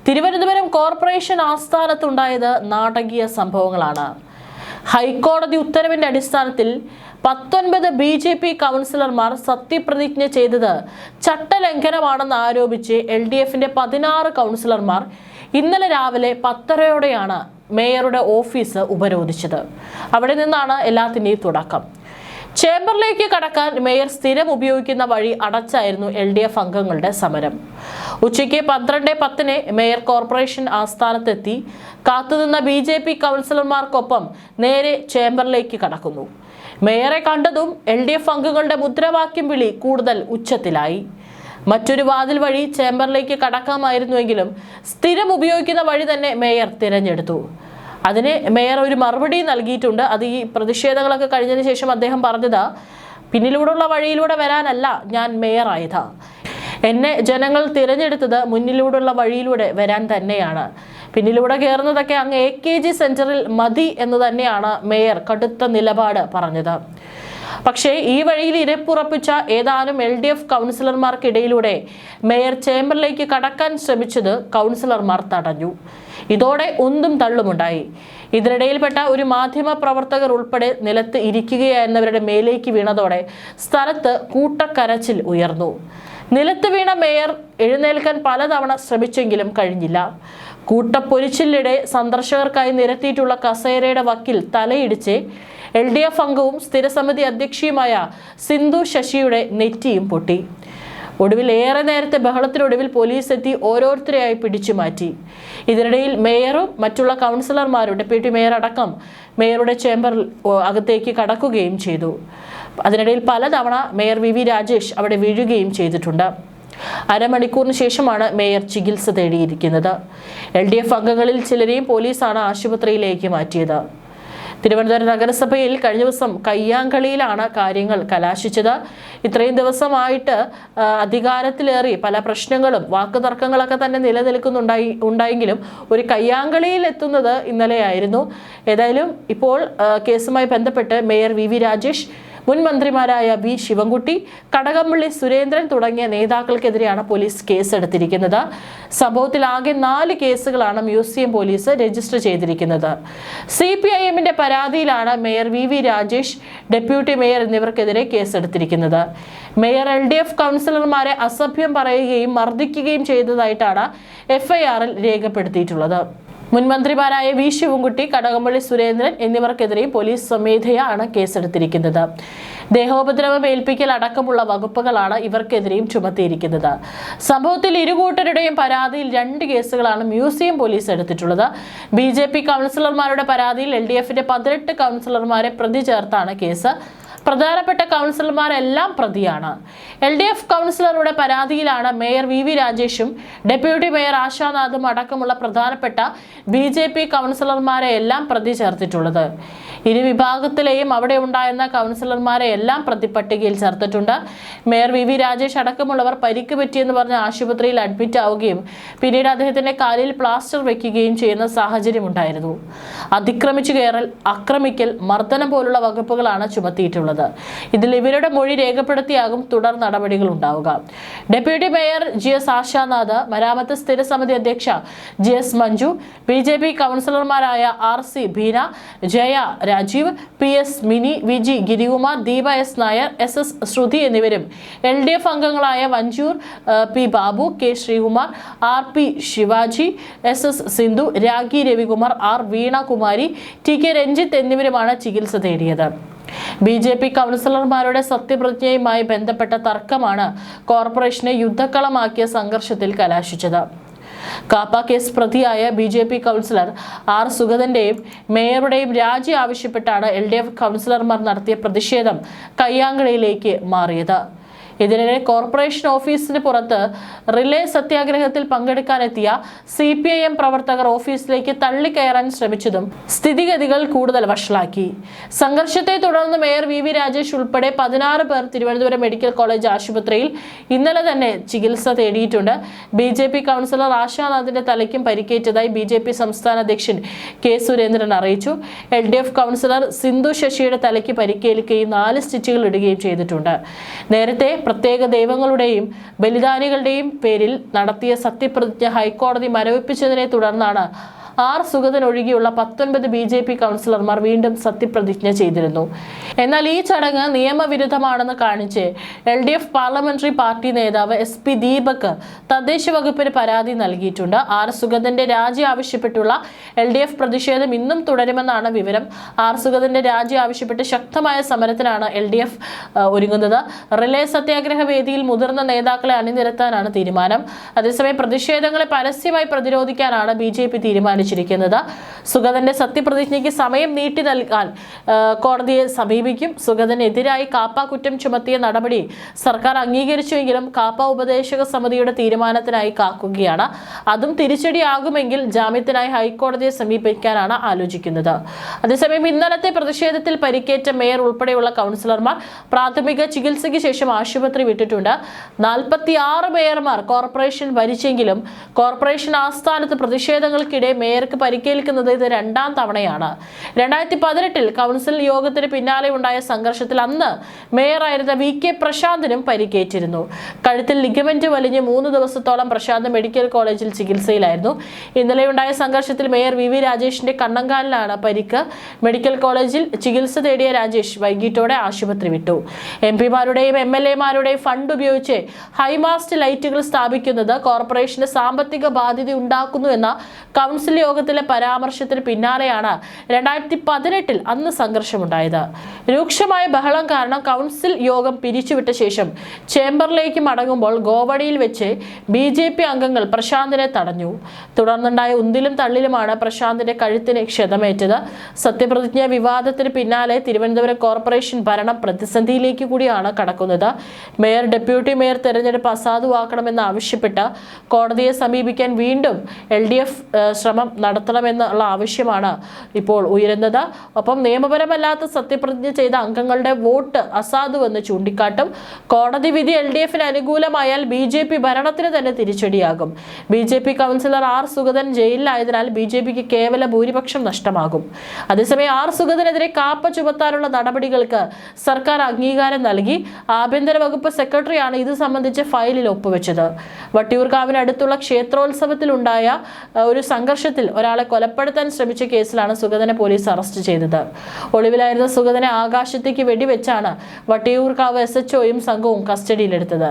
Thiruvananthapuram corporation ആസ്ഥാനത്തുണ്ടായത് നാടകീയ സംഭവങ്ങളാണ്. ഹൈക്കോടതി ഉത്തരവിന്റെ അടിസ്ഥാനത്തിൽ 19 BJP കൗൺസിലർമാർ സത്യപ്രതിജ്ഞ ചെയ്തത് ചട്ടലംഘനമാണെന്ന് ആരോപിച്ച് LDFന്റെ 16 കൗൺസിലർമാർ ഇന്നലെ രാവിലെ 10:30-ഓടെയാണ് മേയറുടെ ഓഫീസ് ഉപരോധിച്ചത്. അവിടെ നിന്നാണ് എല്ലാത്തിന്റെയും തുടക്കം. ചേംബറിലേക്ക് കടക്കാൻ മേയർ സ്ഥിരം ഉപയോഗിക്കുന്ന വഴി അടച്ചായിരുന്നു LDF അംഗങ്ങളുടെ സമരം. ഉച്ചയ്ക്ക് 12:10 മേയർ കോർപ്പറേഷൻ ആസ്ഥാനത്തെത്തി കാത്തുനിന്ന BJP കൗൺസിലർമാർക്കൊപ്പം നേരെ ചേംബറിലേക്ക് കടക്കുന്നു. മേയറെ കണ്ടതും LDF അംഗങ്ങളുടെ മുദ്രാവാക്യം വിളി കൂടുതൽ ഉച്ചത്തിലായി. മറ്റൊരു വാതിൽ വഴി ചേംബറിലേക്ക് കടക്കാമായിരുന്നുവെങ്കിലും സ്ഥിരം ഉപയോഗിക്കുന്ന വഴി തന്നെ മേയർ തിരഞ്ഞെടുത്തു. അതിന് മേയർ ഒരു മറുപടി നൽകിയിട്ടുണ്ട്. അത് ഈ പ്രതിഷേധങ്ങളൊക്കെ കഴിഞ്ഞതിന് ശേഷം അദ്ദേഹം പറഞ്ഞത്, പിന്നിലൂടെയുള്ള വഴിയിലൂടെ വരാനല്ല ഞാൻ മേയറായത്, എന്നെ ജനങ്ങൾ തിരഞ്ഞെടുത്തത് മുന്നിലൂടെയുള്ള വഴിയിലൂടെ വരാൻ തന്നെയാണ്. പിന്നിലൂടെ കയറുന്നതൊക്കെ അങ്ങ് AKG സെന്ററിൽ മതി എന്ന് തന്നെയാണ് മേയർ കടുത്ത നിലപാട് പറഞ്ഞത്. പക്ഷേ ഈ വഴിയിൽ ഇരപ്പുറപ്പിച്ച ഏതാനും LDF കൗൺസിലർമാർക്കിടയിലൂടെ മേയർ ചേംബറിലേക്ക് കടക്കാൻ ശ്രമിച്ചത് കൗൺസിലർമാർ തടഞ്ഞു. ഇതോടെ ഉന്തും തള്ളുമുണ്ടായി. ഇതിനിടയിൽപ്പെട്ട ഒരു മാധ്യമ പ്രവർത്തകർ ഉൾപ്പെടെ നിലത്ത് ഇരിക്കുകയായിരുന്നവരുടെ മേലേക്ക് വീണതോടെ സ്ഥലത്ത് കൂട്ടക്കരച്ചിൽ ഉയർന്നു. നിലത്ത് വീണ മേയർ എഴുന്നേൽക്കാൻ പലതവണ ശ്രമിച്ചെങ്കിലും കഴിഞ്ഞില്ല. കൂട്ടപ്പൊരിച്ചിലിടെ സന്ദർശകർക്കായി നിരത്തിയിട്ടുള്ള കസേരയുടെ വക്കിൽ തലയിടിച്ച് LDF അംഗവും സ്ഥിരസമിതി അധ്യക്ഷയുമായ സിന്ധു ശശിയുടെ നെറ്റിയും പൊട്ടി. ഒടുവിൽ ഏറെ നേരത്തെ ബഹളത്തിനൊടുവിൽ പോലീസ് എത്തി ഓരോരുത്തരെയായി പിടിച്ചു മാറ്റി. ഇതിനിടയിൽ മേയറും മറ്റുള്ള കൗൺസിലർമാരും ഡെപ്യൂട്ടി മേയർ അടക്കം മേയറുടെ ചേംബറിൽ അകത്തേക്ക് കടക്കുകയും ചെയ്തു. അതിനിടയിൽ പലതവണ മേയർ VV രാജേഷ് അവിടെ വീഴുകയും ചെയ്തിട്ടുണ്ട്. അരമണിക്കൂറിന് ശേഷമാണ് മേയർ ചികിത്സ തേടിയിരിക്കുന്നത്. LDF അംഗങ്ങളിൽ ചിലരെയും പോലീസാണ് ആശുപത്രിയിലേക്ക് മാറ്റിയത്. തിരുവനന്തപുരം നഗരസഭയിൽ കഴിഞ്ഞ ദിവസം കയ്യാങ്കളിയിലാണ് കാര്യങ്ങൾ കലാശിച്ചത്. ഇത്രയും ദിവസമായിട്ട് അധികാരത്തിലേറി പല പ്രശ്നങ്ങളും വാക്കുതർക്കങ്ങളൊക്കെ തന്നെ ഉണ്ടായെങ്കിലും ഒരു കയ്യാങ്കളിയിൽ എത്തുന്നത് ഇന്നലെയായിരുന്നു. ഏതായാലും ഇപ്പോൾ കേസുമായി ബന്ധപ്പെട്ട് മേയർ VV രാജേഷ്, മുൻ മന്ത്രിമാരായ V ശിവൻകുട്ടി, കടകംപള്ളി സുരേന്ദ്രൻ തുടങ്ങിയ നേതാക്കൾക്കെതിരെയാണ് പോലീസ് കേസെടുത്തിരിക്കുന്നത്. സംഭവത്തിൽ ആകെ 4 കേസുകളാണ് മ്യൂസിയം പോലീസ് രജിസ്റ്റർ ചെയ്തിരിക്കുന്നത്. CPIMന്റെ പരാതിയിലാണ് mayor VV Rajesh, deputy mayor എന്നിവർക്കെതിരെ കേസെടുത്തിരിക്കുന്നത്. മേയർ LDF കൗൺസിലർമാരെ അസഭ്യം പറയുകയും മർദ്ദിക്കുകയും ചെയ്തതായിട്ടാണ് FIR-ൽ രേഖപ്പെടുത്തിയിട്ടുള്ളത്. മുൻമന്ത്രിമാരായ V ശിവൻകുട്ടി, കടകംപള്ളി സുരേന്ദ്രൻ എന്നിവർക്കെതിരെയും പോലീസ് സ്വമേധയാണ് കേസെടുത്തിരിക്കുന്നത്. ദേഹോപദ്രവം ഏൽപ്പിക്കൽ അടക്കമുള്ള വകുപ്പുകളാണ് ഇവർക്കെതിരെയും ചുമത്തിയിരിക്കുന്നത്. സംഭവത്തിൽ ഇരുകൂട്ടരുടെയും പരാതിയിൽ 2 കേസുകളാണ് മ്യൂസിയം പോലീസ് എടുത്തിട്ടുള്ളത്. BJP കൗൺസിലർമാരുടെ പരാതിയിൽ LDFന്റെ 18 കൗൺസിലർമാരെ പ്രതി ചേർത്താണ് കേസ്. പ്രധാനപ്പെട്ട കൗൺസിലർമാരെല്ലാം പ്രതിയാണ്. LDF കൗൺസിലറുടെ പരാതിയിലാണ് മേയർ VV രാജേഷും ഡെപ്യൂട്ടി മേയർ ആശാനാഥും അടക്കമുള്ള പ്രധാനപ്പെട്ട BJP കൗൺസിലർമാരെ എല്ലാം പ്രതി ചേർത്തിട്ടുള്ളത്. ഇരു വിഭാഗത്തിലെയും അവിടെ ഉണ്ടായിരുന്ന കൗൺസിലർമാരെ എല്ലാം പ്രതിപട്ടികയിൽ ചേർത്തിട്ടുണ്ട്. മേയർ VV രാജേഷ് അടക്കമുള്ളവർ പരിക്ക് പറ്റിയെന്ന് പറഞ്ഞ് ആശുപത്രിയിൽ അഡ്മിറ്റ് ആവുകയും പിന്നീട് അദ്ദേഹത്തിന്റെ കാലിൽ പ്ലാസ്റ്റർ വെക്കുകയും ചെയ്യുന്ന സാഹചര്യം ഉണ്ടായിരുന്നു. അതിക്രമിച്ചു കയറൽ, ആക്രമിക്കൽ, മർദ്ദനം പോലുള്ള വകുപ്പുകളാണ് ചുമത്തിയിട്ടുള്ളത്. ഇതിൽ ഇവരുടെ മൊഴി രേഖപ്പെടുത്തിയാകും തുടർ നടപടികൾ ഉണ്ടാവുക. ഡെപ്യൂട്ടി മേയർ GS ആശാനാഥ്, മരാമത്ത് സ്ഥിരസമിതി അധ്യക്ഷ GS മഞ്ജു, BJP കൗൺസിലർമാരായ RC Beena, Jaya Rajeev, PS Mini, VG Girikumar, Deepa S Nair, SS Shruti എന്നിവരും LDF അംഗങ്ങളായ Vanchiyoor P Babu, K Sreekumar, RP Shivaji, SS Sindhu, ragi Ravikumar, R Veenakumari, TK Ranjith എന്നിവരുമാണ് ചികിത്സ തേടിയത്. BJP കൗൺസിലർമാരുടെ സത്യപ്രതിജ്ഞയുമായി ബന്ധപ്പെട്ട തർക്കമാണ് കോർപ്പറേഷനെ യുദ്ധക്കളമാക്കിയ സംഘർഷത്തിൽ കലാശിച്ചത്. കാപ്പ കേസ് പ്രതിയായ BJP കൗൺസിലർ R സുഗതന്റെയും മേയറുടെയും രാജി ആവശ്യപ്പെട്ടാണ് LDF കൗൺസിലർമാർ നടത്തിയ പ്രതിഷേധം കയ്യാങ്കളിയിലേക്ക് മാറിയത്. ഇതിനിടെ കോർപ്പറേഷൻ ഓഫീസിന് പുറത്ത് റിലേ സത്യാഗ്രഹത്തിൽ പങ്കെടുക്കാനെത്തിയ CPIM പ്രവർത്തകർ ഓഫീസിലേക്ക് തള്ളിക്കയറാൻ ശ്രമിച്ചതും സ്ഥിതിഗതികൾ കൂടുതൽ വഷളാക്കി. സംഘർഷത്തെ തുടർന്ന് മേയർ VV രാജേഷ് ഉൾപ്പെടെ 16 പേർ തിരുവനന്തപുരം മെഡിക്കൽ കോളേജ് ആശുപത്രിയിൽ ഇന്നലെ തന്നെ ചികിത്സ തേടിയിട്ടുണ്ട്. BJP കൗൺസിലർ ആശാനാഥിന്റെ തലയ്ക്കും പരിക്കേറ്റതായി BJP സംസ്ഥാന അധ്യക്ഷൻ K സുരേന്ദ്രൻ അറിയിച്ചു. LDF കൗൺസിലർ സിന്ധു ശശിയുടെ തലയ്ക്ക് പരിക്കേൽക്കുകയും 4 സ്റ്റിച്ചുകൾ ഇടുകയും ചെയ്തിട്ടുണ്ട്. നേരത്തെ പ്രത്യേക ദൈവങ്ങളുടെയും ബലിദാനികളുടെയും പേരിൽ നടത്തിയ സത്യപ്രതിജ്ഞ ഹൈക്കോടതി മരവിപ്പിച്ചതിനെ തുടർന്നാണ് ആർ സുഗതൻ ഒഴികെയുള്ള 19 BJP കൗൺസിലർമാർ വീണ്ടും സത്യപ്രതിജ്ഞ ചെയ്തിരുന്നു. എന്നാൽ ഈ ചടങ്ങ് നിയമവിരുദ്ധമാണെന്ന് കാണിച്ച് LDF പാർലമെന്ററി പാർട്ടി നേതാവ് SP ദീപക് തദ്ദേശ വകുപ്പിന് പരാതി നൽകിയിട്ടുണ്ട്. ആർ സുഗതന്റെ രാജി ആവശ്യപ്പെട്ടുള്ള LDF പ്രതിഷേധം ഇന്നും തുടരുമെന്നാണ് വിവരം. ആർ സുഗതന്റെ രാജി ആവശ്യപ്പെട്ട് ശക്തമായ സമരത്തിനാണ് LDF ഒരുങ്ങുന്നത്. റിലേ സത്യാഗ്രഹ വേദിയിൽ മുതിർന്ന നേതാക്കളെ അണിനിരത്താനാണ് തീരുമാനം. അതേസമയം പ്രതിഷേധങ്ങളെ പരസ്യമായി പ്രതിരോധിക്കാനാണ് BJP തീരുമാനിച്ചത്. സുഗതന്റെ സത്യപ്രതിജ്ഞയ്ക്ക് സമയം നീട്ടി നൽകാൻ കോടതിയെ സമീപിക്കും. സുഗതനെതിരായി കാപ്പ കുറ്റം ചുമത്തിയ നടപടി സർക്കാർ അംഗീകരിച്ചുവെങ്കിലും കാപ്പ ഉപദേശക സമിതിയുടെ തീരുമാനത്തിനായി കാക്കുകയാണ്. അതും തിരിച്ചടിയാകുമെങ്കിൽ ജാമ്യത്തിനായി ഹൈക്കോടതിയെ സമീപിക്കാനാണ് ആലോചിക്കുന്നത്. അതേസമയം ഇന്നലത്തെ പ്രതിഷേധത്തിൽ പരിക്കേറ്റ മേയർ ഉൾപ്പെടെയുള്ള കൗൺസിലർമാർ പ്രാഥമിക ചികിത്സയ്ക്ക് ശേഷം ആശുപത്രി വിട്ടിട്ടുണ്ട്. 46 മേയർമാർ കോർപ്പറേഷൻ ഭരിച്ചെങ്കിലും കോർപ്പറേഷൻ ആസ്ഥാനത്ത് പ്രതിഷേധങ്ങൾക്കിടെ മേയർക്ക് പരിക്കേൽക്കുന്നത് ഇത് 2ാം തവണയാണ്. 2018 കൗൺസിൽ യോഗത്തിന് പിന്നാലെ ഉണ്ടായ സംഘർഷത്തിൽ അന്ന് മേയറായിരുന്ന VK പ്രശാന്തിനും പരിക്കേറ്റിരുന്നു. കഴുത്തിൽ ലിഗമെന്റ് വലിഞ്ഞ് 3 ദിവസത്തോളം പ്രശാന്ത് മെഡിക്കൽ കോളേജിൽ ചികിത്സയിലായിരുന്നു. ഇന്നലെയുണ്ടായ സംഘർഷത്തിൽ മേയർ VV രാജേഷിന്റെ കണ്ണങ്കാലിലാണ് പരിക്ക്. മെഡിക്കൽ കോളേജിൽ ചികിത്സ തേടിയ രാജേഷ് വൈകിട്ടോടെ ആശുപത്രി വിട്ടു. MP-മാരുടെയും MLA-മാരുടെയും ഫണ്ട് ഉപയോഗിച്ച് ഹൈമാസ്റ്റ് ലൈറ്റുകൾ സ്ഥാപിക്കുന്നത് കോർപ്പറേഷന് സാമ്പത്തിക ബാധ്യത ഉണ്ടാക്കുന്നുവെന്ന കൗൺസിൽ യോഗത്തിലെ പരാമർശത്തിന് പിന്നാലെയാണ് 2018 അന്ന് സംഘർഷമുണ്ടായത്. രൂക്ഷമായ ബഹളം കാരണം കൗൺസിൽ യോഗം പിരിച്ചുവിട്ട ശേഷം ചേംബറിലേക്ക് മടങ്ങുമ്പോൾ ഗോവണിയിൽ വെച്ച് BJP അംഗങ്ങൾ പ്രശാന്തിനെ തടഞ്ഞു. തുടർന്നുണ്ടായ ഉന്തിലും തള്ളിലുമാണ് പ്രശാന്തിന്റെ കഴുത്തിന് ക്ഷതമേറ്റത്. സത്യപ്രതിജ്ഞ വിവാദത്തിന് പിന്നാലെ തിരുവനന്തപുരം കോർപ്പറേഷൻ ഭരണം പ്രതിസന്ധിയിലേക്ക് കൂടിയാണ് കടക്കുന്നത്. മേയർ ഡെപ്യൂട്ടി മേയർ തെരഞ്ഞെടുപ്പ് അസാധുവാക്കണമെന്ന് ആവശ്യപ്പെട്ട് കോടതിയെ സമീപിക്കാൻ വീണ്ടും LDF ശ്രമം നടത്തണമെന്നുള്ള ആവശ്യമാണ് ഇപ്പോൾ ഉയരുന്നത്. ഒപ്പം നിയമപരമല്ലാത്ത സത്യപ്രതിജ്ഞ ചെയ്ത അംഗങ്ങളുടെ വോട്ട് അസാധുവെന്ന് ചൂണ്ടിക്കാട്ടും. കോടതി വിധി LDFന് അനുകൂലമായാൽ BJP ഭരണത്തിന് തന്നെ തിരിച്ചടിയാകും. BJP കൗൺസിലർ ആർ സുഗതൻ ജയിലിലായതിനാൽ BJPക്ക് കേവല ഭൂരിപക്ഷം നഷ്ടമാകും. അതേസമയം ആർ സുഗതനെതിരെ കാപ്പ ചുമത്താനുള്ള നടപടികൾക്ക് സർക്കാർ അംഗീകാരം നൽകി. ആഭ്യന്തര വകുപ്പ് സെക്രട്ടറിയാണ് ഇത് സംബന്ധിച്ച് ഫയലിൽ ഒപ്പുവെച്ചത്. വട്ടിയൂർക്കാവിനടുത്തുള്ള ക്ഷേത്രോത്സവത്തിലുണ്ടായ ഒരു സംഘർഷത്തിൽ ഒരാളെ കൊലപ്പെടുത്താൻ ശ്രമിച്ച കേസിലാണ് സുഗതനെ പോലീസ് അറസ്റ്റ് ചെയ്തത്. ഒളിവിലായിരുന്ന സുഗതനെ ആകാശത്തേക്ക് വെടിവെച്ചാണ് വട്ടിയൂർക്കാവ് SHOയും സംഘവും കസ്റ്റഡിയിലെടുത്തത്.